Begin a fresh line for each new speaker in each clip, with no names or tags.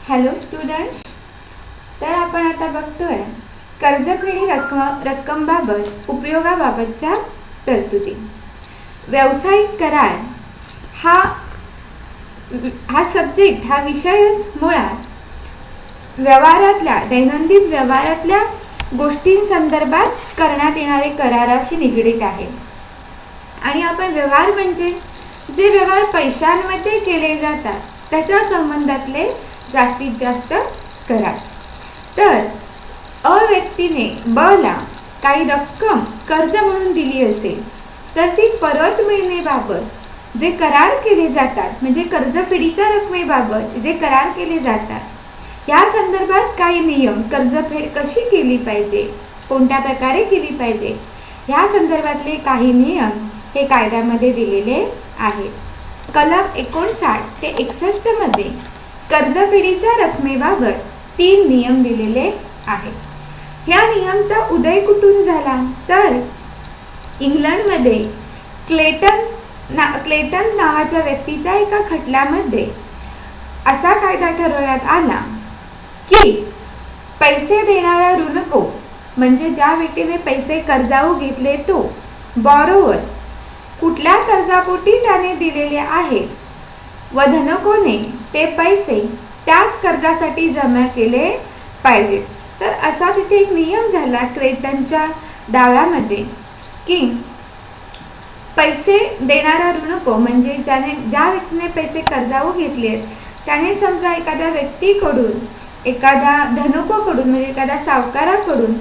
Hello students, तर आपण आता बघतोय कर्जफेडी रक्कमबाबत उपयोगाबाबतच्या तरतुदी. व्यावसायिक करार हा सब्जेक्ट, हा विषयच मुळात दैनंदिन व्यवहारातल्या गोष्टींसंदर्भात करण्यात येणारे कराराशी निगडीत आहे. आणि आपण व्यवहार म्हणजे जे व्यवहार पैशांमध्ये केले जातात त्याच्या संबंधातले जास्तीत जास्त करार. तर व्यक्तीने ला काही रक्कम कर्ज म्हणून दिली असेल तर ती परत मिळण्याबाबत जे करार केले जातात, म्हणजे कर्जफेडीच्या रकमेबाबत जे करार केले जातात या संदर्भात काही नियम, कर्जफेड कशी केली पाहिजे, कोणत्या प्रकारे केली पाहिजे ह्या संदर्भातले काही नियम हे कायद्यामध्ये दिलेले आहेत. कलम 59 ते 61 मध्ये कर्जफेडीच्या रकमेबाबत 3 नियम दिलेले आहेत. ह्या नियमचा उदय कुठून झाला तर इंग्लंडमध्ये क्लेटन नावाच्या व्यक्तीच्या एका खटल्यामध्ये असा कायदा ठरवण्यात आला की पैसे देणारा ऋणको, म्हणजे ज्या व्यक्तीने पैसे कर्जाऊ घेतले तो बॉरोवर, कुठल्या कर्जापोटी त्याने दिलेले आहेत व धनकोने ते पैसे त्याच कर्जासाठी जमा केले पाहिजे. तर असा तिथे एक नियम झाला क्लेटनच्या दाव्यामध्ये की पैसे देणारा ऋणको, म्हणजे ज्या व्यक्तीने पैसे कर्जाऊ घेतलेत त्याने समजा एखाद्या व्यक्तीकडून, एखाद्या धनकोकडून, म्हणजे एखाद्या सावकाराकडून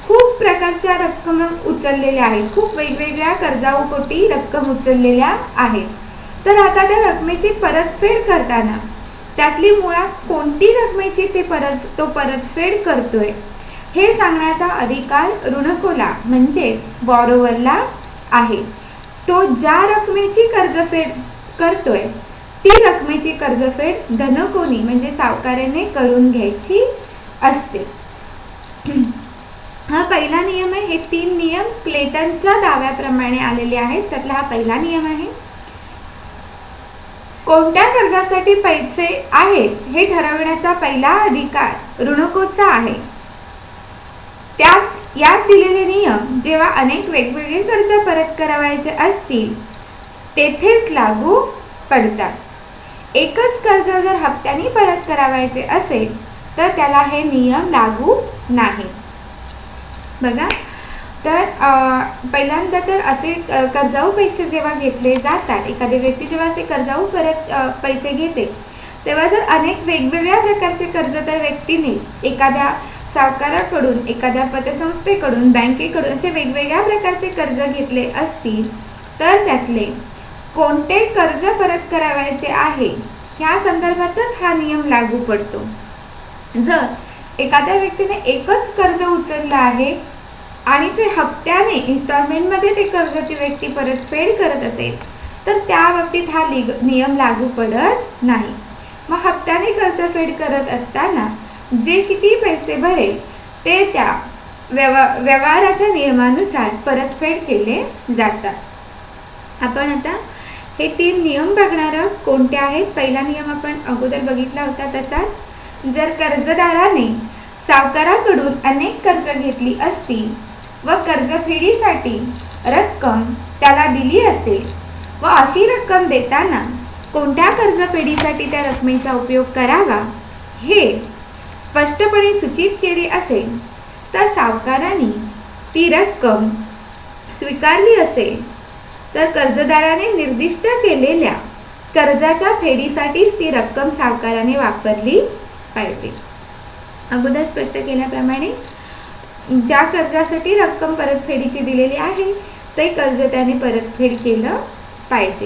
खूप प्रकारच्या रक्कम उचललेल्या आहेत, खूप वेगवेगळ्या कर्जाऊपोटी रक्कम उचललेल्या आहेत. तर आता त्या रकमेची परतफेड करताना त्यातली मुळात कोणती रकमेची तो परतफेड करतोय हे सांगण्याचा अधिकार ऋणकोला, म्हणजेच बॉरोवरला आहे. तो ज्या रकमेची कर्जफेड करतोय ती रकमेची कर्जफेड धनकोनी, म्हणजे सावकाराने करून घ्यायची असते. हा पहिला नियम आहे. हे 3 नियम क्लेटनच्या दाव्याप्रमाणे आलेले आहेत. त्यातला हा पहिला नियम आहे. कोणत्या कर्जासाठी पैसे आहेत हे ठरवण्याचा पहिला अधिकार ऋणकोचा आहे. यात दिलेले नियम जेव्हा अनेक वेगवेगळे कर्ज परत करावायचे असतील तेथेच लागू पडतात. एकच कर्ज जर हप्त्याने परत करावायचे असेल तर त्याला हे नियम लागू नाही. बघा, तर पहिल्यांदा तर असे कर्जाऊ पैसे जेव्हा घेतले जातात, एखादी व्यक्ती जेव्हा असे कर्जाऊ परत पैसे घेते तेव्हा जर अनेक वेगवेगळ्या प्रकारचे कर्ज तर व्यक्तीने एखाद्या सावकाराकडून, एखाद्या पतसंस्थेकडून, बँकेकडून असे वेगवेगळ्या प्रकारचे कर्ज घेतले असतील तर त्यातले कोणते कर्ज परत करावायचे आहे ह्या संदर्भातच हा नियम लागू पडतो. जर एखाद्या व्यक्तीने एकच कर्ज उचललं आहे आणि ते हप्त्याने, इन्स्टॉलमेंटमध्ये ते कर्ज ती व्यक्ती परतफेड करत असेल तर त्या बाबतीत हा नियम लागू पडत नाही. मग हप्त्याने कर्जफेड करत असताना जे किती पैसे भरेल ते त्या व्यवहाराच्या नियमानुसार परतफेड केले जातात. आपण आता हे 3 नियम बघणार आहोत. कोणते आहेत? पहिला नियम आपण अगोदर बघितला होता तसाच, जर कर्जदाराने सावकाराकडून अनेक कर्ज घेतली असतील व कर्जफेडीसाठी रक्कम त्याला दिली असेल व अशी रक्कम देताना कोणत्या कर्जफेडीसाठी त्या रकमेचा उपयोग करावा हे स्पष्टपणे सूचित केले असेल तर सावकाराने ती रक्कम स्वीकारली असेल तर कर्जदाराने निर्दिष्ट केलेल्या कर्जाच्या फेडीसाठीच ती रक्कम सावकाराने वापरली पाहिजे. अगोदर स्पष्ट केल्याप्रमाणे ज्या कर्जासाठी रक्कम परतफेडीची दिलेली आहे ते कर्ज त्याने परतफेड केलं पाहिजे.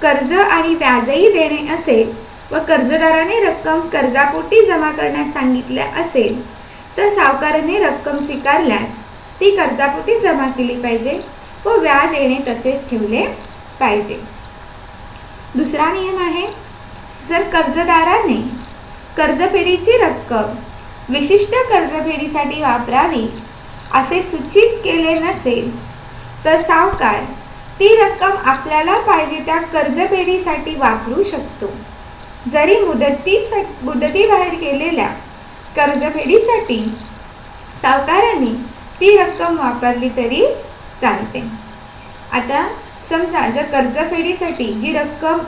कर्ज आणि व्याजही देणे असेल व कर्जदाराने रक्कम कर्जापोटी जमा करण्यास सांगितले असेल तर सावकाराने रक्कम स्वीकारल्यास ती कर्जापोटी जमा केली पाहिजे व व्याज येणे तसेच ठेवले पाहिजे. दुसरा नियम आहे, जर कर्जदाराने कर्जफेडीची रक्कम विशिष्ट कर्जफेडीसाठी वापरावी असे सूचित केले नसेल तर सावकार ती रक्कम आपल्याला पाहिजे त्या कर्जफेडीसाठी वापरू शकतो. जरी मुदतीबाहेर केलेल्या कर्जफेडीसाठी सावकाराने ती रक्कम वापरली तरी चालते. आता समजा जर कर्जफेडीसाठी जी रक्कम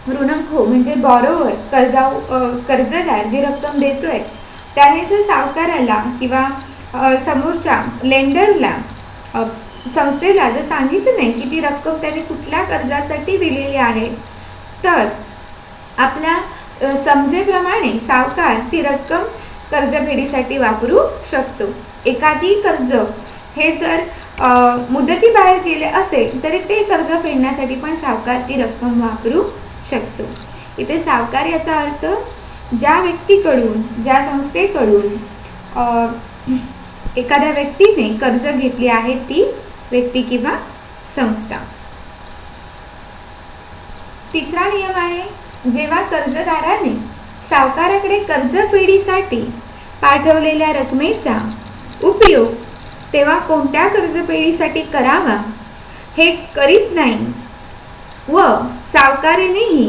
ऋणको म्हणजे बॉरोवर कर्जदार जी रक्कम देतोय त्याने जर सावकाराला किंवा समोरच्या लेंडरला संस्थेला जर सांगितलं नाही की ती रक्कम त्याने कुठल्या कर्जासाठी दिलेली आहे, तर आपल्या समजेप्रमाणे सावकार ती रक्कम कर्जफेडीसाठी वापरू शकतो. एखादी कर्ज हे जर मुदतीबाहेर गेले असेल तरी ते कर्ज फेडण्यासाठी पण सावकार ती रक्कम वापरू शकतो. इथे सावकार याचा अर्थ ज्या व्यक्तीकडून ज्या संस्थेकडून एखाद्या व्यक्तीने कर्ज घेतली आहे ती व्यक्ती किंवा संस्था. तिसरा नियम आहे, जेव्हा कर्जदाराने सावकाराकडे कर्जफेडीसाठी पाठवलेल्या रकमेचा उपयोग तेव्हा कोणत्या कर्जफेडीसाठी करावा हे करीत नाही व सावकारानेही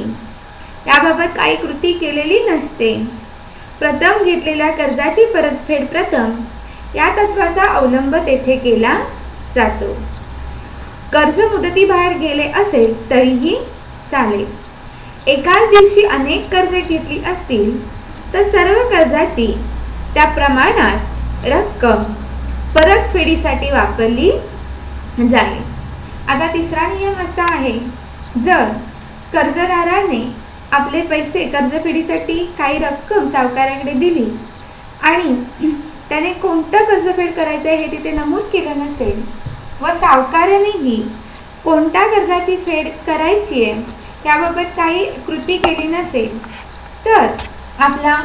याबाबत काही कृती केलेली नसते. प्रथम घेतलेल्या कर्जाची परतफेड प्रथम या तत्वाचा अवलंब तेथे केला जातो. कर्ज मुदतीबाहेर गेले असेल तरीही चालेल. एकाच दिवशी अनेक कर्जे घेतली असतील तर सर्व कर्जाची त्या प्रमाणात रक्कम परतफेडीसाठी वापरली जाईल. आता तिसरा नियम असा आहे, जर कर्जदाराने आपले पैसे कर्जफेडीसाठी काही रक्कम सावकाराकडे दिली आणि त्याने कोणतं कर्जफेड करायचं आहे हे तिथे नमूद केलं नसेल व सावकारानेही कोणत्या कर्जाची फेड करायची आहे त्याबाबत काही कृती केली नसेल, तर आपला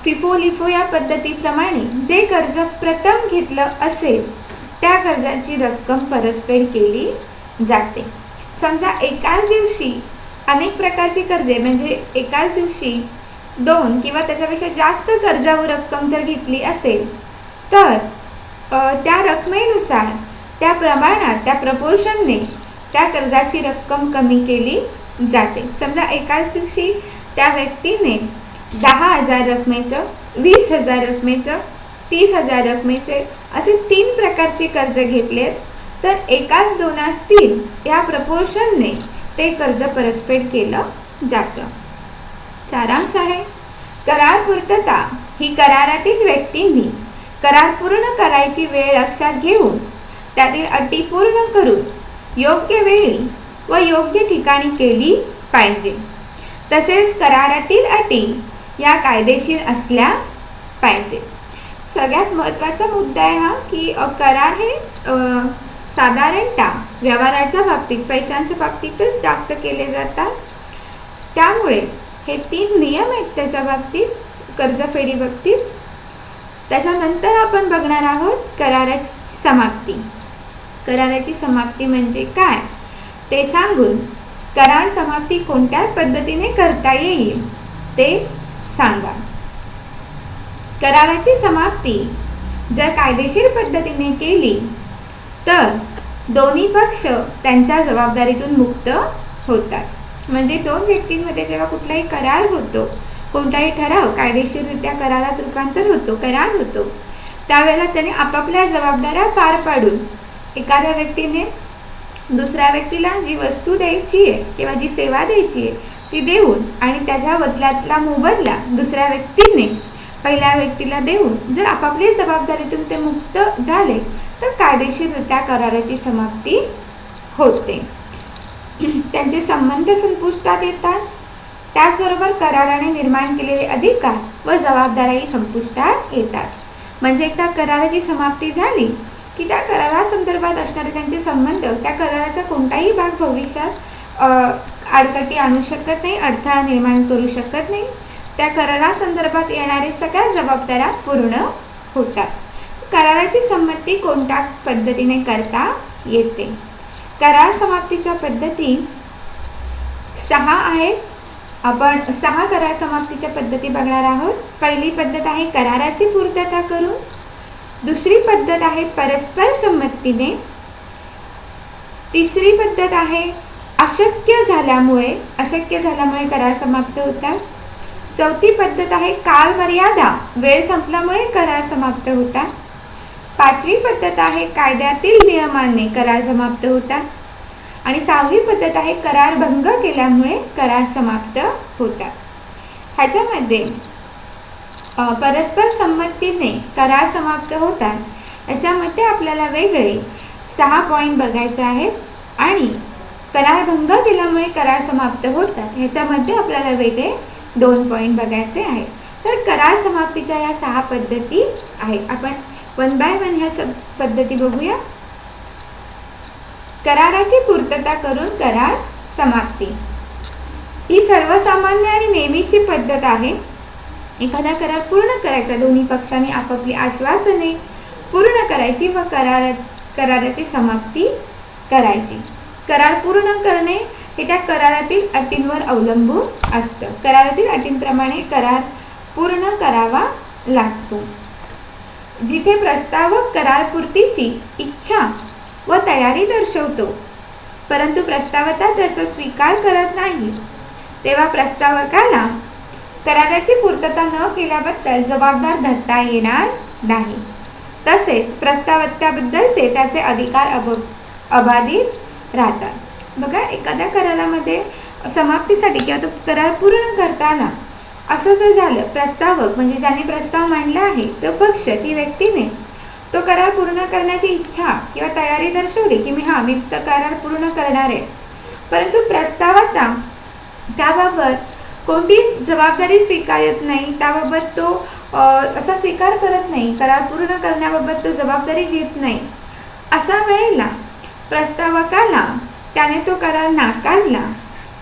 फिफो-लिफो या पद्धतीप्रमाणे जे कर्ज प्रथम घेतलं असेल त्या कर्जाची रक्कम परतफेड केली जाते. समजा एकाच दिवशी अनेक प्रकारची कर्जे म्हणजे एकाच दिवशी 2 किंवा त्याच्यापेक्षा जास्त कर्जावर रक्कम जर घेतली असेल तर त्या रकमेनुसार त्या प्रमाणात त्या प्रपोर्शनने त्या कर्जाची रक्कम कमी केली जाते. समजा एकाच दिवशी त्या व्यक्तीने 10,000 रकमेचं, 20,000 रकमेचं, 30,000 रकमेचे असे 3 प्रकारचे कर्ज घेतलेत तर एकाच 2/3 या प्रपोर्शनने ते कर्ज परतफेड केलं जातं. सारांश आहे, करार पूर्तता ही करारातील व्यक्तींनी करार पूर्ण करायची वेळ लक्षात घेऊन त्यातील अटी पूर्ण करून योग्य वेळी व योग्य ठिकाणी केली पाहिजे. तसेच करारातील अटी या कायदेशीर असल्या पाहिजे. सगळ्यात महत्त्वाचा मुद्दा आहे हा की करार हे साधारणतः व्यवहाराच्या बाबतीत पैशांच्या बाबतीतच जास्त केले जातात. त्यामुळे हे 3 नियम आहेत त्याच्या बाबतीत, कर्जफेडी बाबतीत. त्याच्यानंतर आपण बघणार आहोत कराराची समाप्ती. कराराची समाप्ती म्हणजे काय ते सांगून करार समाप्ती कोणत्या पद्धतीने करता येईल ते सांगा. कराराची समाप्ती जर कायदेशीर पद्धतीने केली तर दोन्ही पक्ष त्यांच्या जबाबदारीतून मुक्त होतात. म्हणजे 2 व्यक्तींमध्ये जेव्हा कुठलाही करार होतो, कोणताही ठराव कायदेशीररित्या करारात रूपांतर होतो, करार होतो, त्यावेळेला त्याने आपापल्या जबाबदाऱ्या पार पाडून एखाद्या व्यक्तीने दुसऱ्या व्यक्तीला जी वस्तू द्यायची आहे किंवा जी सेवा द्यायची आहे ती देऊन आणि त्याच्या बदल्यातला मोबदला दुसऱ्या व्यक्तीने पहिल्या व्यक्तीला देऊन जर आपापल्या जबाबदारीतून ते मुक्त झाले तर कायदेशीररित्या कराराची समाप्ती होते. त्यांचे संबंध संपुष्टात येतात. त्याचबरोबर कराराने निर्माण केलेले अधिकार व जबाबदाऱ्याही संपुष्टात येतात. म्हणजे एकदा कराराची समाप्ती झाली की त्या करारासंदर्भात असणारे त्यांचे संबंध, त्या कराराचा कोणताही भाग भविष्यात आडकाठी आणू शकत नाही, अडथळा निर्माण करू शकत नाही. त्या करारासंदर्भात येणारे सगळ्या जबाबदाऱ्या पूर्ण होतात. कराराची संमती कोणत्या पद्धतीने करता येते? करार समाप्तीच्या पद्धती 6 आहेत. आपण 6 करार समाप्तीच्या पद्धती बघणार आहोत. पहिली पद्धत आहे कराराची पूर्तता करून. दुसरी पद्धत आहे परस्पर संमतीने. तिसरी पद्धत आहे अशक्य झाल्यामुळे करार समाप्त होतात. चौथी पद्धत आहे काल मर्यादा, वेळ संपल्यामुळे करार समाप्त होतात. पाचवी पद्धत आहे कायद्यातील नियमाने करार समाप्त होतात. आणि सहावी पद्धत आहे करार भंग केल्यामुळे करार समाप्त होतात. ह्याच्यामध्ये परस्पर संमतीने करार समाप्त होतात याच्यामध्ये आपल्याला वेगळे 6 पॉईंट बघायचे आहेत. आणि करार भंग केल्यामुळे करार समाप्त होतात ह्याच्यामध्ये आपल्याला वेगळे 2 पॉईंट बघायचे आहेत. तर करार समाप्तीच्या या 6 पद्धती आहेत. आपण 1 बाय 1 ह्या पद्धती बघूया. कराराची पूर्तता करून करार समाप्ती ही सर्वसामान्य आणि नेहमीची पद्धत आहे. एखादा करार पूर्ण करायचा, दोन्ही पक्षांनी आपापली आश्वासने पूर्ण करायची व कराराची समाप्ती करायची. करार पूर्ण करणे हे त्या करारातील अटींवर अवलंबून असतं. करारातील अटींप्रमाणे करार पूर्ण करावा लागतो. जिथे प्रस्तावक करारपूर्तीची इच्छा व तयारी दर्शवतो परंतु प्रस्तावता त्याचा स्वीकार करत नाही, तेव्हा प्रस्तावकाला कराराची पूर्तता न केल्याबद्दल जबाबदार धरता येणार नाही. तसेच प्रस्तावत्याबद्दलचे त्याचे अधिकार अबाधित राहतात. बघा, एखाद्या करारामध्ये समाप्तीसाठी किंवा तो करार पूर्ण करताना असं जर झालं, प्रस्तावक म्हणजे ज्याने प्रस्ताव मांडला आहे तो पक्ष, ती व्यक्तीने तो करार पूर्ण करण्याची इच्छा किंवा तयारी दर्शवली की मी तो करार पूर्ण करणार आहे, परंतु प्रस्तावता त्याबाबत कोणती जबाबदारी स्वीकारत नाही, त्याबाबत तो असा स्वीकार करत नाही, करार पूर्ण करण्याबाबत तो जबाबदारी घेत नाही. अशा वेळेला प्रस्तावकाला त्याने तो करार नाकारला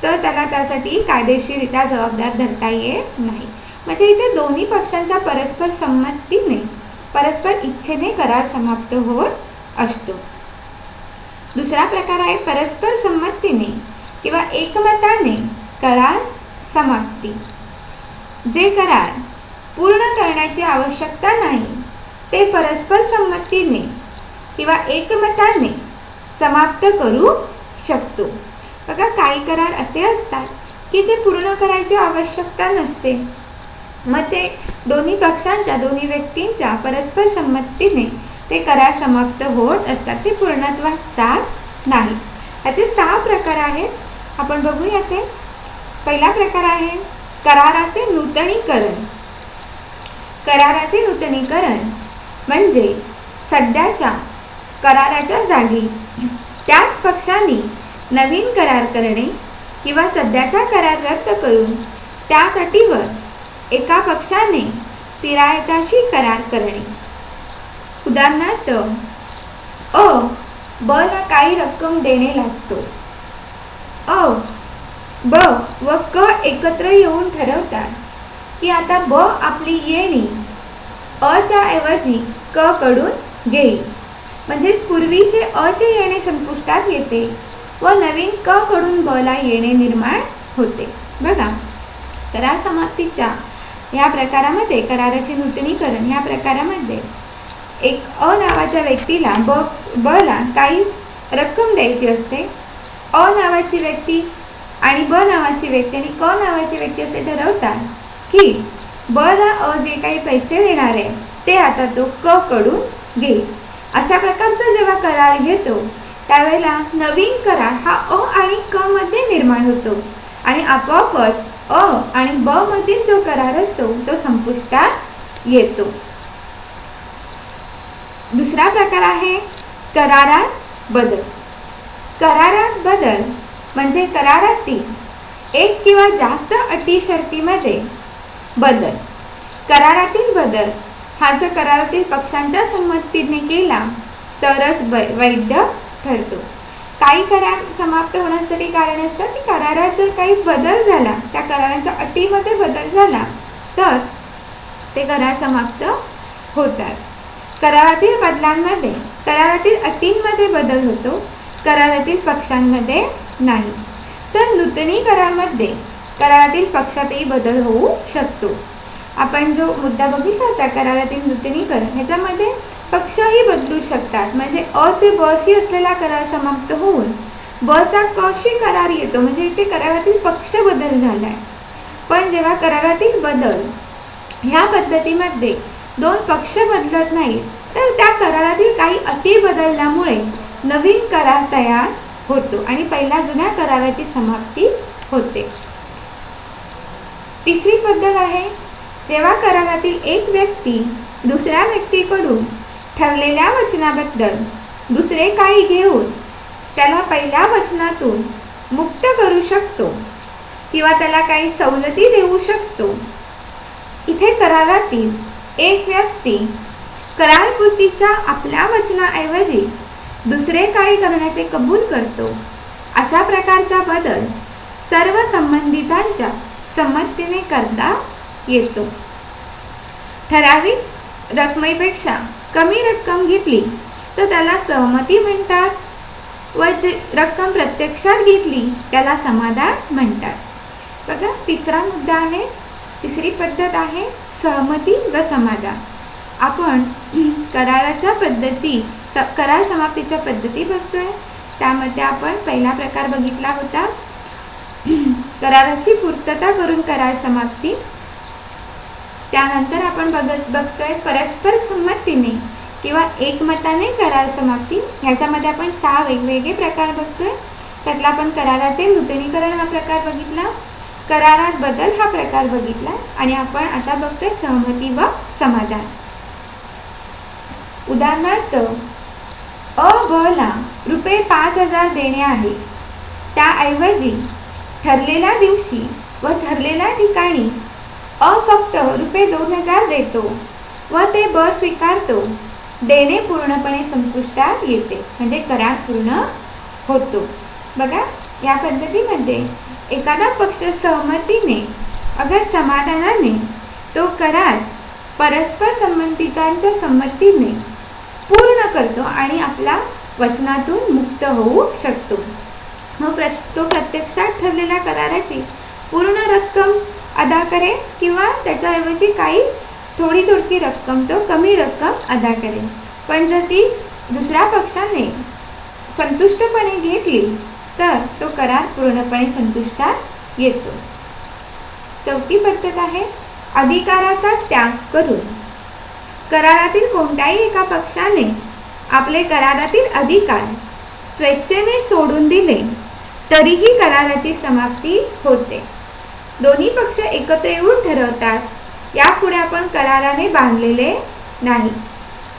तर त्याला त्यासाठी कायदेशीररित्या जबाबदार धरता येत नाही. म्हणजे इथे दोन्ही पक्षांच्या परस्पर संमतीने, परस्पर इच्छेने करार समाप्त होत असतो. दुसरा प्रकार आहे परस्पर संमतीने किंवा एकमताने करार समाप्ती. जे करार पूर्ण करण्याची आवश्यकता नाही ते परस्पर संमतीने किंवा एकमताने समाप्त करू शकतो. बघा, काही करार असे असतात की जे पूर्ण करायची आवश्यकता नसते, मग ते दोन्ही पक्षांच्या, दोन्ही व्यक्तींच्या परस्पर संमतीने ते करार समाप्त होत असतात, ते पूर्णत्वास जात नाही. याचे 6 प्रकार आहेत, आपण बघूया ते. पहिला प्रकार आहे कराराचे नूतनीकरण. कराराचे नूतनीकरण म्हणजे सध्याच्या कराराच्या जागी त्याच पक्षाने नवीन करार करणे किंवा सध्याचा करार रद्द करून त्यासाठीवर एका पक्षाने तिरायताशी करार करणे. उदाहरणार्थ, ब ला काही रक्कम देणे लागतो. ब व क एकत्र येऊन ठरवतात की आता ब आपली येणी च्या ऐवजी क कडून घेईल. म्हणजेच पूर्वीचे चे येणे संपुष्टात येते व नवीन क कडून ब ला येणे निर्माण होते. बघा, करार समाप्तीच्या या प्रकारामध्ये, कराराचे नूतनीकरण या प्रकारामध्ये एक नावाच्या व्यक्तीला ब ला काही रक्कम द्यायची असते. नावाची व्यक्ती आणि ब नावाची व्यक्ती आणि क नावाची व्यक्ती असे ठरवतात की ब ला जे काही पैसे देणार आहे ते आता तो क कडून घेईल. अशा प्रकारचा जेव्हा करार घेतो त्यावेळेला नवीन करार हा आणि क मध्ये निर्माण होतो आणि आपोआपच आणि ब मधील जो करार असतो तो संपुष्टात येतो. दुसरा प्रकार आहे करारात बदल. करारात बदल म्हणजे करारातील एक किंवा जास्त अटी शर्तीमध्ये बदल. करारातील बदल हा जर करारातील पक्षांच्या संमतीने केला तरच वैध ठरतो. काही करार समाप्त होण्यासाठी कारण असतात की करारात जर काही बदल झाला, त्या कराराच्या अटीमध्ये बदल झाला तर ते करार समाप्त होतात. करारातील बदलांमध्ये करारातील अटींमध्ये बदल होतो, करारातील पक्षांमध्ये नाही. तर नूतनीकरणामध्ये करारातील पक्षातही बदल होऊ शकतो. आपण जो मुद्दा बघितला होता करारातील नूतनीकरण, ह्याच्यामध्ये पक्षही बदलू शकतात. म्हणजे चे ब शी असलेला करार समाप्त होऊन बचा कशी करार येतो, म्हणजे इथे करारातील पक्ष बदल झालाय. पण जेव्हा करारातील बदल ह्या पद्धतीमध्ये दोन पक्ष बदलत नाहीत, तर त्या करारातील काही अटी बदलल्यामुळे नवीन करार तयार होतो आणि पहिल्या जुन्या कराराची समाप्ती होते. तिसरी पद्धत आहे, जेव्हा करारातील एक व्यक्ती दुसऱ्या व्यक्तीकडून ठरलेल्या वचनाबद्दल दुसरे काही घेऊन त्याला पहिल्या वचनातून मुक्त करू शकतो किंवा त्याला काही सवलती देऊ शकतो. इथे करारातील एक व्यक्ती करारपूर्तीच्या आपल्या वचनाऐवजी दुसरे काही करण्याचे कबूल करतो. अशा प्रकारचा बदल सर्व संबंधितांच्या संमतीने करता येतो. ठराविक रकमेपेक्षा कमी रक्कम घेतली तर त्याला सहमती म्हणतात व जे रक्कम प्रत्यक्षात घेतली त्याला समाधान म्हणतात. बघा, तिसरा मुद्दा आहे, तिसरी पद्धत आहे सहमती व समाधान. आपण कराराच्या पद्धती, करार समाप्तीच्या पद्धती बघतोय. त्यामध्ये आपण पहिला प्रकार बघितला होता कराराची पूर्तता करून करार समाप्ती. त्यानंतर आपण बघतोय परस्पर संमतीने किंवा एकमताने करार समाप्ती. ह्याच्यामध्ये आपण 6 वेगवेगळे प्रकार बघतोय. त्यातला आपण कराराचे नूतनीकरण हा प्रकार बघितला, करारात बदल हा प्रकार बघितला आणि आपण आता बघतोय सहमती व समाधान. उदाहरणार्थ, अ ब ला रुपये 5,000 देणे आहे. त्याऐवजी ठरलेल्या दिवशी व ठरलेल्या ठिकाणी अ फक्त रुपये 2,000 देतो व ते ब स्वीकारतो. देणे पूर्णपणे संपुष्टात येते, म्हणजे करार पूर्ण होतो. बघा, या पद्धतीमध्ये एखादा पक्ष सहमतीने अगर समाधानाने तो करार परस्पर संबंधितांच्या संमतीने पूर्ण करतो आणि आपल्या वचनातून मुक्त होऊ शकतो. मग तो प्रत्यक्षात ठरलेल्या कराराची पूर्ण रक्कम अदा करेल किंवा त्याच्याऐवजी काही थोडी रक्कम, तो कमी रक्कम अदा करेल. पण जर ती दुसऱ्या पक्षाने संतुष्टपणे घेतली तर तो करार पूर्णपणे संपुष्टात येतो. चौथी पद्धत आहे अधिकाराचा त्याग करून. करारातील कोणत्याही एका पक्षाने आपले करारातील अधिकार स्वेच्छेने सोडून दिले तरीही कराराची समाप्ती होते. दोन्ही पक्ष एकत्र येऊन ठरवतात, यापुढे आपण कराराने बांधलेले नाही.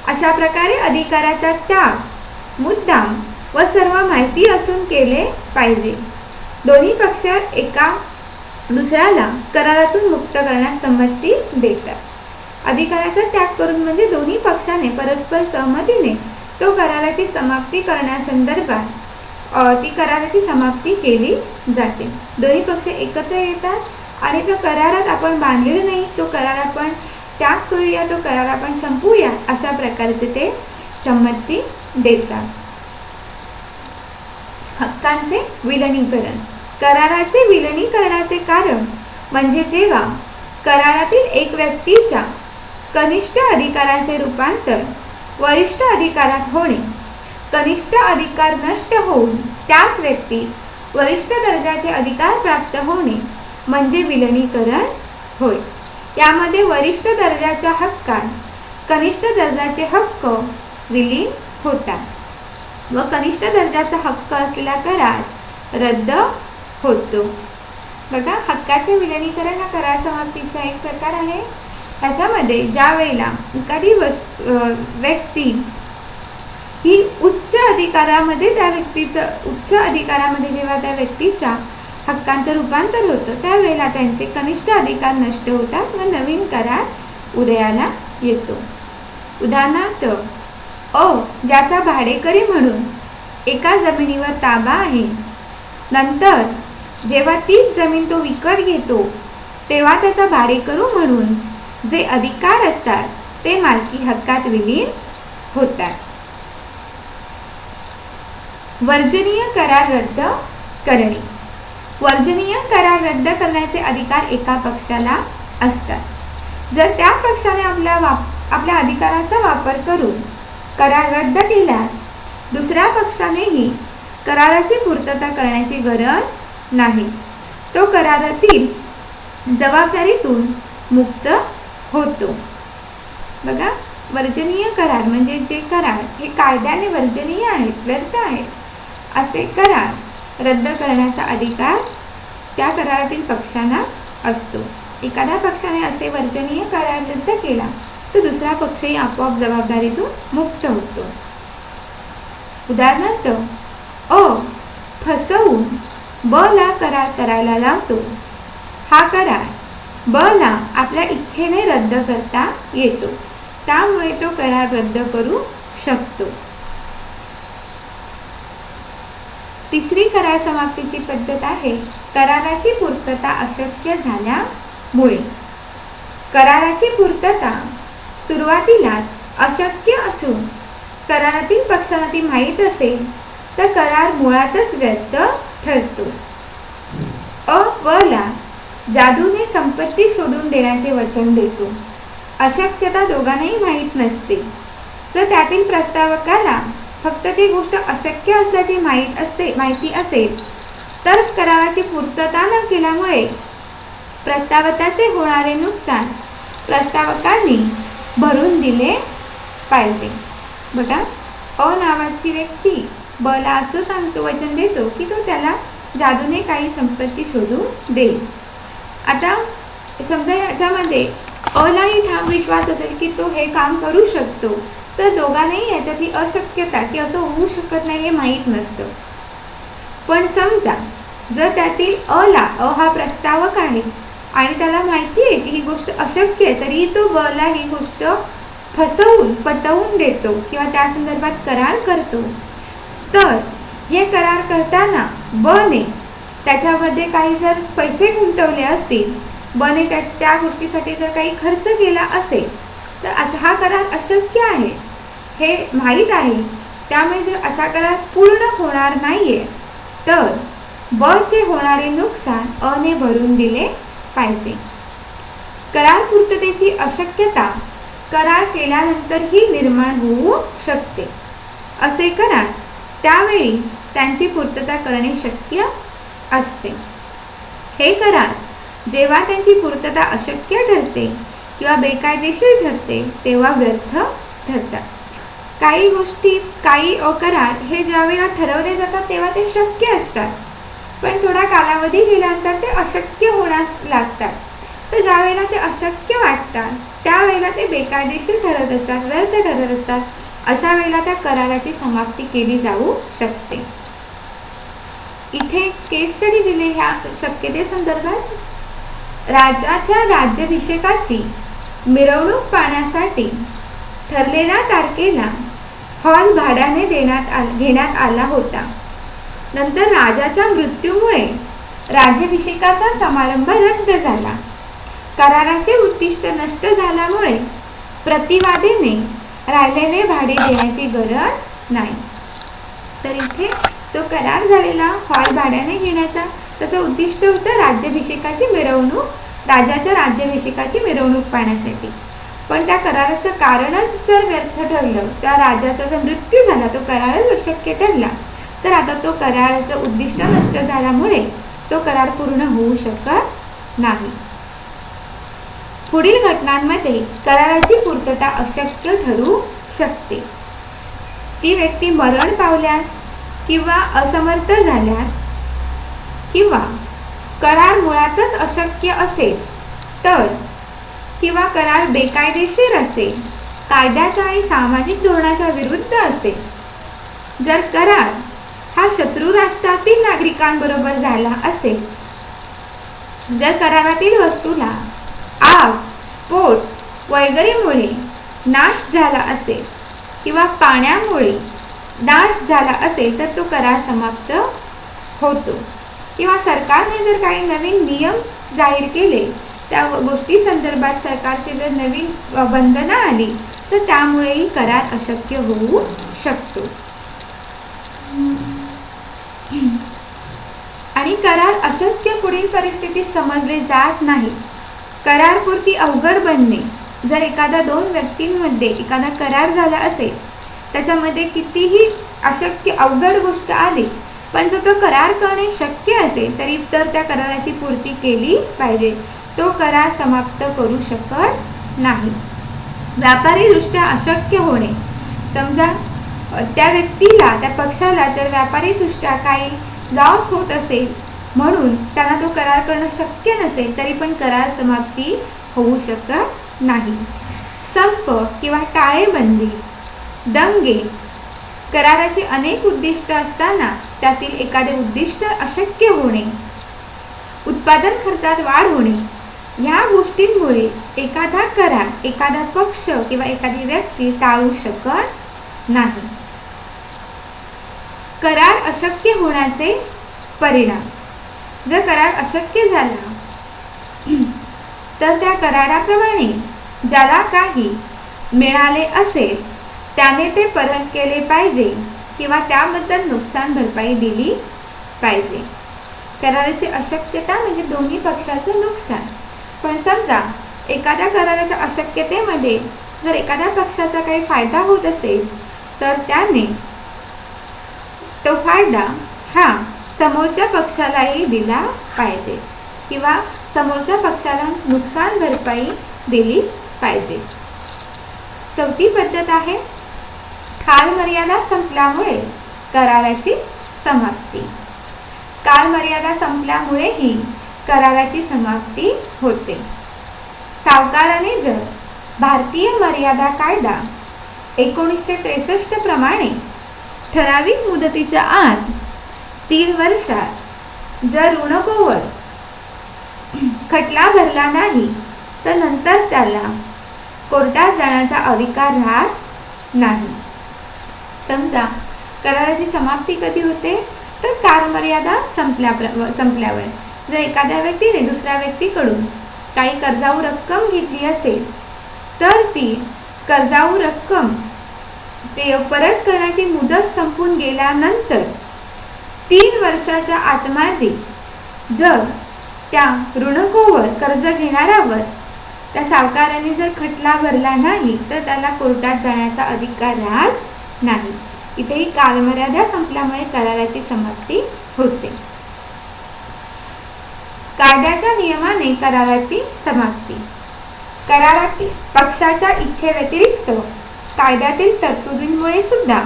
अशा प्रकारे अधिकाराचा त्याग मुद्दाम व सर्व माहिती असून केले पाहिजे. दोन्ही पक्ष एका दुसऱ्याला करारातून मुक्त करण्यास संमती देतात. अधिकाराचा त्याग करून म्हणजे दोन्ही पक्षाने परस्पर सहमतीने तो कराराची समाप्ती करण्यासंदर्भात ती कराराची समाप्ती केली जाते. दोन्ही पक्ष एकत्र येतात आणि तो करारात आपण बांधलेला नाही, तो करार आपण त्याग करूया, तो करार आपण संपवूया, अशा प्रकारचे ते संमती देतात. हक्कांचे विलीनीकरण. कराराचे विलीनीकरणाचे कारण म्हणजे जेव्हा करारातील एक व्यक्तीच्या कनिष्ठ अधिकाराचे रूपांतर वरिष्ठ अधिकारात होणे, कनिष्ठ अधिकार नष्ट होऊन त्याच व्यक्तीस वरिष्ठ दर्जाचे अधिकार प्राप्त होणे म्हणजे विलीनीकरण होय. यामध्ये वरिष्ठ दर्जाच्या हक्कात कनिष्ठ दर्जाचे हक्क विलीन होतात व कनिष्ठ दर्जाचा हक्क असलेला करार रद्द होतो. बघा, हक्काचे विलीनीकरण हा करार समाप्तीचा एक प्रकार आहे. त्याच्यामध्ये ज्या वेळेला एखादी व्यक्ती ही उच्च अधिकारामध्ये जेव्हा त्या व्यक्तीचा हक्कांचं रूपांतर होतं त्यावेळेला त्यांचे कनिष्ठ अधिकार नष्ट होतात व नवीन करार उदयाला येतो. उदाहरणार्थ, अ ज्याचा भाडेकरी म्हणून एका जमिनीवर ताबा आहे, नंतर जेव्हा तीच जमीन तो विकत घेतो तेव्हा त्याचा भाडेकरू म्हणून जे अधिकार असतात ते मालकी हक्कात विलीन होतात. वर्जनीय करार रद्द करणे. वर्जनीय करार रद्द करण्याचे अधिकार एका पक्षाला असतात. जर त्या पक्षाने आपल्या अधिकाराचा वापर करून करार रद्द केल्यास दुसऱ्या पक्षानेही कराराची पूर्तता करण्याची गरज नाही. तो करारातील जबाबदारीतून मुक्त होतो. बघा, वर्जनीय करार म्हणजे जे करार हे कायद्याने वर्जनीय आहेत, व्यर्थ आहेत, असे करार रद्द करण्याचा अधिकार त्या करारातील पक्षांना असतो. एखाद्या पक्षाने असे वर्जनीय करार रद्द केला तर दुसरा पक्षही आपोआप जबाबदारीतून मुक्त होतो. उदाहरणार्थ, अ फसवून ब ला करार करायला लावतो. हा करार ब ला आपल्या इच्छेने रद्द करता येतो, त्यामुळे तो करार रद्द करू शकतो. तिसरी करार समाप्तीची पद्धत आहे कराराची पूर्तता अशक्य झाल्यामुळे. कराराची पूर्तता सुरुवातीलाच अशक्य असून करारातील पक्षांना ती माहीत असेल तर करार मुळातच व्यर्थ ठरतो. अ व ला जादूने संपत्ती शोधून देण्याचे वचन देतो. अशक्यता दोघांनाही माहीत नसते. जर त्यातील प्रस्तावकाला फक्त ती गोष्ट अशक्य असल्याची माहिती असेल तर कराराची पूर्तता न केल्यामुळे प्रस्तावकाचे होणारे नुकसान प्रस्तावकांनी भरून दिले पाहिजे. बघा, अ नावाची व्यक्ती ब ला असं सांगतो, वचन देतो की तो त्याला जादूने काही संपत्ती शोधून देईल. आता समजा याच्यामध्ये अ लाही ठाम विश्वास असेल की तो हे काम करू शकतो, तर दोघांनाही याच्यातली अशक्यता की असं होऊ शकत नाही हे माहीत नसतं. पण समजा जर त्यातील अ हा प्रस्तावक आहे आणि त्याला माहिती आहे की ही गोष्ट अशक्य आहे, तरी तो ब ला ही गोष्ट फसवून पटवून देतो किंवा त्या संदर्भात करार करतो, तर हे करार करताना ब ने त्याच्यामध्ये काही जर पैसे गुंतवले असतील, ब ने त्या गोष्टीसाठी जर काही खर्च केला असेल, तर असा हा करार अशक्य आहे हे माहीत आहे. त्यामुळे जर असा करार पूर्ण होणार नाहीये तर ब चे होणारे नुकसान अ ने भरून दिले पाहिजे. करार पूर्ततेची अशक्यता करार केल्यानंतरही निर्माण होऊ शकते. असे करार त्यावेळी त्यांची पूर्तता करणे शक्य असते. हे करार जेव्हा त्यांची पूर्तता अशक्य ठरते किंवा बेकायदेशीर ठरते तेव्हा व्यर्थ ठरतात. काही गोष्टी, काही करार हे ज्यावेळेला ठरवले जातात तेव्हा ते शक्य असतात, पण थोडा कालावधी गेल्यानंतर ते अशक्य होण्यास लागतात. तर ज्यावेळेला ते अशक्य वाटतात त्यावेळेला ते बेकायदेशीर ठरत असतात, व्यर्थ ठरत असतात. अशा वेळेला त्या कराराची समाप्ती केली जाऊ शकते. इथे केस स्टडी दिले ह्या शक्यते संदर्भात. राजाच्या राज्याभिषेकाची मिरवणूक पाहण्यासाठी ठरलेल्या तारखेला हॉल भाड्याने घेण्यात आला होता. नंतर राजाच्या मृत्यूमुळे राज्याभिषेकाचा समारंभ रद्द झाला. कराराचे उद्दिष्ट नष्ट झाल्यामुळे प्रतिवादीने राहिलेले भाडे देण्याची गरज नाही. तर इथे जो करार झालेला हॉल भाड्याने घेण्याचा, त्याचं उद्दिष्ट होतं राज्याभिषेकाची मिरवणूक, राजाच्या राज्याभिषेकाची मिरवणूक पाहण्यासाठी. पण त्या कराराचं कारणच जर व्यर्थ ठरलं, त्या राजाचा जर मृत्यू झाला, तो करारच अशक्य ठरला, तर आता तो कराराचं उद्दिष्ट नष्ट झाल्यामुळे तो करार पूर्ण होऊ शकत नाही. पुढील घटनांमध्ये कराराची पूर्तता अशक्य ठरू शकते. ती व्यक्ती मरण पावल्यास किंवा असमर्थ झाल्यास किंवा करार मुळातच अशक्य असेल तर, किंवा करार बेकायदेशीर असेल, कायद्याच्या आणि सामाजिक धोरणाच्या विरुद्ध असेल. जर करार हा शत्रू राष्ट्रातील नागरिकांबरोबर झाला असेल, जर करारातील वस्तूला आग, स्फोट वगैरेमुळे नाश झाला असेल किंवा पाण्यामुळे नाश झाला असेल तर तो करार समाप्त होतो. किंवा सरकारने जर काही नवीन नियम जाहीर केले, त्या गोष्टी संदर्भात सरकारची जर नवीन बंधनं आली तर त्यामुळेही करार अशक्य होऊ शकतो. आणि करार अशक्य पुढील परिस्थितीत समजले जात नाही. करारपूर्ती अवघड बनणे. जर एखाद्या दोन व्यक्तींमध्ये एखादा करार झाला असेल, त्याच्यामध्ये कितीही अशक्य अवघड गोष्ट आली पण जर तो करार करणे शक्य असेल तरी तर त्या कराराची पूर्ती केली पाहिजे. तो करार समाप्त करू शकत नाही. व्यापारीदृष्ट्या अशक्य होणे, समजा त्या व्यक्तीला, त्या पक्षाला जर व्यापारीदृष्ट्या काही लॉस होत असेल म्हणून त्यांना तो करार करणं शक्य नसेल तरी पण करार समाप्ती होऊ शकत नाही. संप किंवा टाळेबंदी, दंगे, कराराचे अनेक उद्दिष्ट असताना त्यातील एखादे उद्दिष्ट अशक्य होणे, उत्पादन खर्चात वाढ होणे, ह्या गोष्टींमुळे एखादा करार एखादा पक्ष किंवा एखादी व्यक्ती टाळू शकत नाही. करार अशक्य होण्याचे परिणाम, जर करार अशक्य झाला तर त्या कराराप्रमाणे ज्याला काही मिळाले असेल त्याने ते परत केले पाहिजे किंवा त्याबद्दल नुकसान भरपाई दिली पाहिजे. कराराची अशक्यता म्हणजे दोन्ही पक्षाचं नुकसान. पण समजा एखाद्या कराराच्या अशक्यतेमध्ये जर एखाद्या पक्षाचा काही फायदा होत असेल तर त्याने तो फायदा हा समोरच्या पक्षालाही दिला पाहिजे किंवा समोरच्या पक्षाला नुकसान भरपाई दिली पाहिजे. चौथी पद्धत आहे कालमर्यादा संपल्यामुळे कराराची समाप्ती. कालमर्यादा संपल्यामुळेही कराराची समाप्ती होते. सावकाराने जर भारतीय मर्यादा कायदा 1963 प्रमाणे ठराविक मुदतीच्या आत 3 वर्षात जर ऋणकोवर खटला भरला नाही तर नंतर त्याला कोर्टात जाण्याचा अधिकार राहत नाही. समजा कराराची समाप्ती कधी होते तर कालमर्यादा संपल्यावर जर एखाद्या व्यक्तीने दुसऱ्या व्यक्तीकडून काही कर्जाऊ रक्कम घेतली असेल तर ती कर्जाऊ रक्कम ते परत करण्याची मुदत संपून गेल्यानंतर 3 वर्षाच्या आतमध्ये जर त्या ऋणकोवर कर्ज घेणाऱ्यावर त्या सावकाराने जर खटला भरला नाही तर त्याला कोर्टात जाण्याचा अधिकार राहत नाही. इथेही कालमर्यादा संपल्यामुळे कराराची समाप्ती होते. कायद्याच्या नियमाने कराराची समाप्ती. करारातील पक्षाच्या इच्छेव्यतिरिक्त कायद्यातील तरतुदींमुळे सुद्धा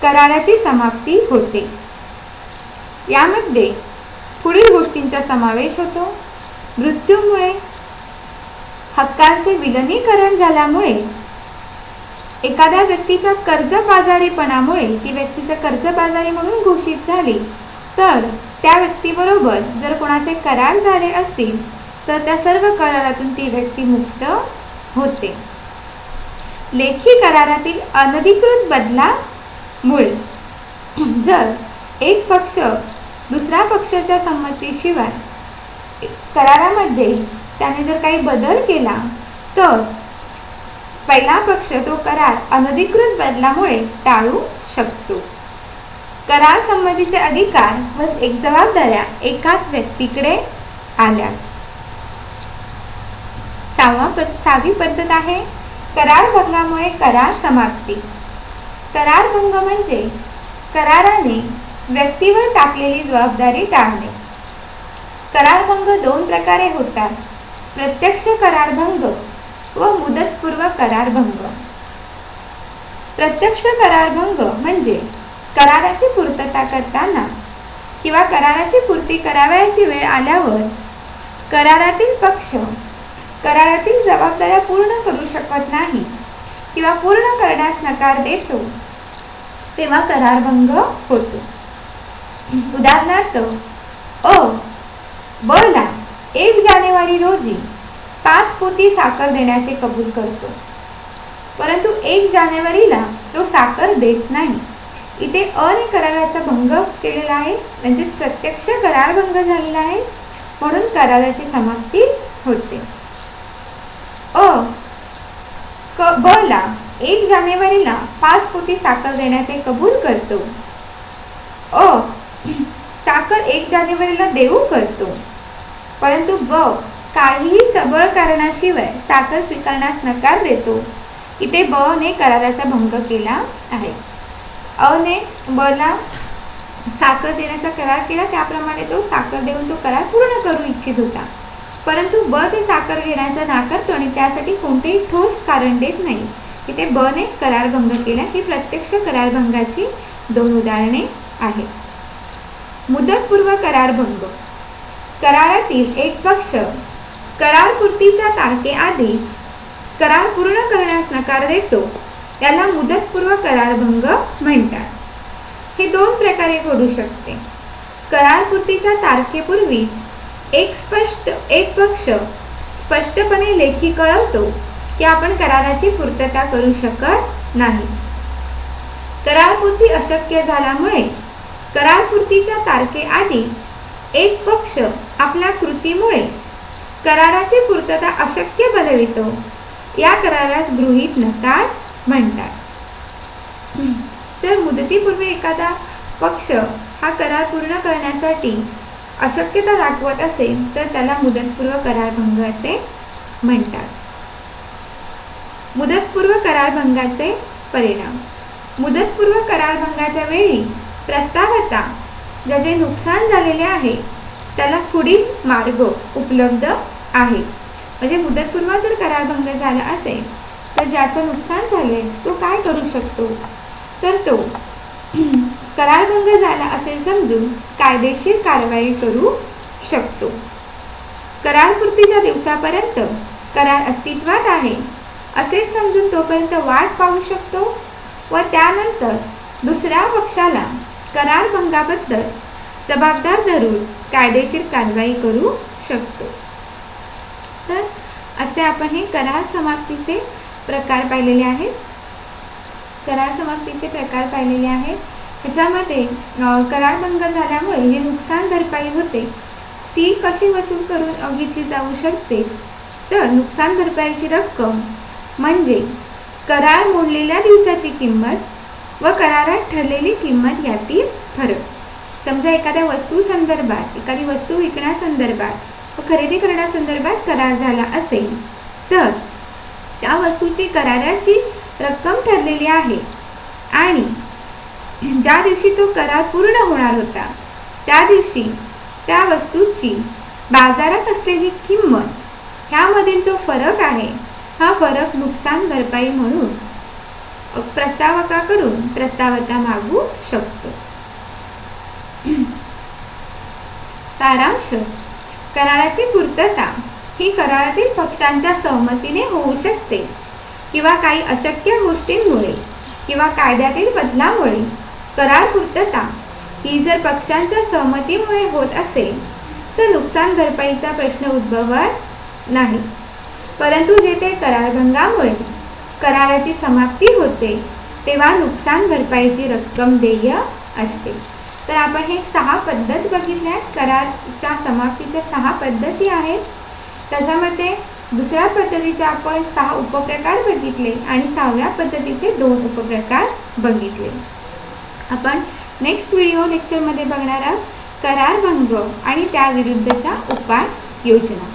कराराची समाप्ती होते. यामध्ये पुढील गोष्टींचा समावेश होतो. मृत्यूमुळे, हक्कांचे विलीनीकरण झाल्यामुळे, एखाद्या व्यक्तीच्या कर्जबाजारीपणामुळे ती व्यक्तीचं कर्जबाजारी म्हणून घोषित झाली तर त्या व्यक्तीबरोबर जर कोणाचे करार झाले असतील तर त्या सर्व करारातून ती व्यक्ती मुक्त होते. लेखी करारातील अनधिकृत बदलामुळे, जर एक पक्ष दुसऱ्या पक्षाच्या संमतीशिवाय करारामध्ये त्याने जर काही बदल केला तर पहिला पक्ष तो करार अनधिकृत बदलामुळे टाळू शकतो. करार संमतीचे अधिकार व जबाबदाऱ्या एकाच व्यक्तीकडे आल्यास. सहावी पद्धत आहे करारभंगामुळे करार समाप्ती. करारभंग म्हणजे कराराने व्यक्तीवर टाकलेली जबाबदारी टाळणे. करारभंग 2 प्रकारे होतात: प्रत्यक्ष करारभंग व मुदतपूर्व करारभंग. प्रत्यक्ष करारभंग म्हणजे कराराची पूर्तता करताना किंवा कराराची पूर्ती करावयाची वेळ आल्यावर करारातील पक्ष करारातील जबाबदाऱ्या पूर्ण करू शकत नाही किंवा पूर्ण करण्यास नकार देतो तेव्हा करारभंग होतो. उदाहरणार्थ, ब ला 1 जानेवारी रोजी 5 पोती साखर देण्याचे कबूल करतो, परंतु 1 जानेवारीला तो साखर देत नाही. इथे ने कराराचा भंग केलेला आहे, म्हणजेच प्रत्यक्ष करारभंग झालेला आहे, म्हणून कराराची समाप्ती होते. ब ला 1 जानेवारीला 5 पोती साखर देण्याचे कबूल करतो. साखर 1 जानेवारीला देऊ करतो, परंतु ब काहीही सबळ कारणाशिवाय साखर स्वीकारण्यास नकार देतो. इथे ब ने कराराचा भंग केला आहे. ने ब ला साखर देण्याचा करार केला त्याप्रमाणे तो साखर देऊन तो करार पूर्ण करू इच्छित होता, परंतु ब ते साखर घेण्याचा नाकारतो आणि त्यासाठी कोणतेही ठोस कारण देत नाही. इथे ब ने करारभंग केला. ही प्रत्यक्ष करारभंगाची 2 उदाहरणे आहेत. मुदतपूर्व करारभंग. करारातील एक पक्ष करारपूर्तीच्या तारखेआधीच करार पूर्ण करण्यास नकार देतो, याला मुदतपूर्व करारभंग म्हणतात. हे 2 प्रकारे घडू शकते. करारपूर्तीच्या तारखेपूर्वीच एक पक्ष स्पष्टपणे लेखी कळवतो की आपण कराराची पूर्तता करू शकत नाही. करारपूर्ती अशक्य झाल्यामुळे करारपूर्तीच्या तारखेआधी एक पक्ष आपल्या कृतीमुळे कराराची पूर्तता अशक्य बनवितो, या करारास गृहीत नकार म्हणतात. जर मुदतीपूर्वी एखादा पक्ष हा करार पूर्ण करण्यासाठी अशक्यता दाखवत असेल तर त्याला मुदतपूर्व करारभंग असे म्हणतात. मुदतपूर्व करारभंगाचे परिणाम. मुदतपूर्व करारभंगाच्या वेळी प्रस्तावता ज्याचे नुकसान झालेले आहे त्याला पुढील मार्ग उपलब्ध आहे. म्हणजे मुदतपूर्व जर करारभंग झाला असेल तर ज्याचं नुकसान झाले तो काय करू शकतो, तर तो करारभंग झाला असे समजून कायदेशीर कारवाई करू शकतो. करारपूर्तीच्या दिवसापर्यंत करार अस्तित्वात आहे असे समजून तोपर्यंत वाट पाहू शकतो व त्यानंतर दुसऱ्या पक्षाला करारभंगाबद्दल जबाबदार धरून कायदेशीर कारवाई करू शकतो. तर असे आपण हे करार समाप्तीचे प्रकार पाहिलेले आहेत. करार समाप्तीचे प्रकार पाहिलेले आहेत. ह्याच्यामध्ये करारभंग झाल्यामुळे जे नुकसान भरपाई होते ती कशी वसूल करून घेतली जाऊ शकते, तर नुकसान भरपाईची रक्कम म्हणजे करार मोडलेल्या दिवसाची किंमत व करारात ठरलेली किंमत यातील फरक. समजा एखाद्या वस्तू संदर्भात, एखादी वस्तू विकण्यासंदर्भात व खरेदी करण्यासंदर्भात करार झाला असेल तर त्या वस्तूची कराराची रक्कम ठरलेली आहे आणि ज्या दिवशी तो करार पूर्ण होणार होता त्या दिवशी त्या वस्तूची बाजारात असलेली किंमत ह्यामधील जो फरक आहे हा फरक नुकसान भरपाई म्हणून प्रस्तावकाकडून प्रस्तावता मागू शकतो. सारांश. कराराची पूर्तता ही करारातील पक्षांच्या सहमतीने होऊ शकते किंवा काही अशक्य गोष्टींमुळे किंवा कायद्यातील बदलामुळे करार पूर्तता ही जर पक्षांच्या सहमतीमुळे होत असेल तर नुकसान भरपाईचा प्रश्न उद्भवत नाही. परंतु जेथे करारभंगामुळे कराराची समाप्ती होते तेव्हा नुकसान भरपाईची रक्कम देय असते. तर आपण हे 6 पद्धत बघितल्या. कराराच्या समाप्तीच्या 6 पद्धती आहेत. त्याच्यामध्ये दुसऱ्या पद्धतीचे आपण 6 उपप्रकार बघितले आणि 6व्या पद्धतीचे 2 उपप्रकार बघितले. आपण नेक्स्ट व्हिडिओ लेक्चरमध्ये बघणार आहोत करारभंग आणि त्याविरुद्धच्या उपाययोजना.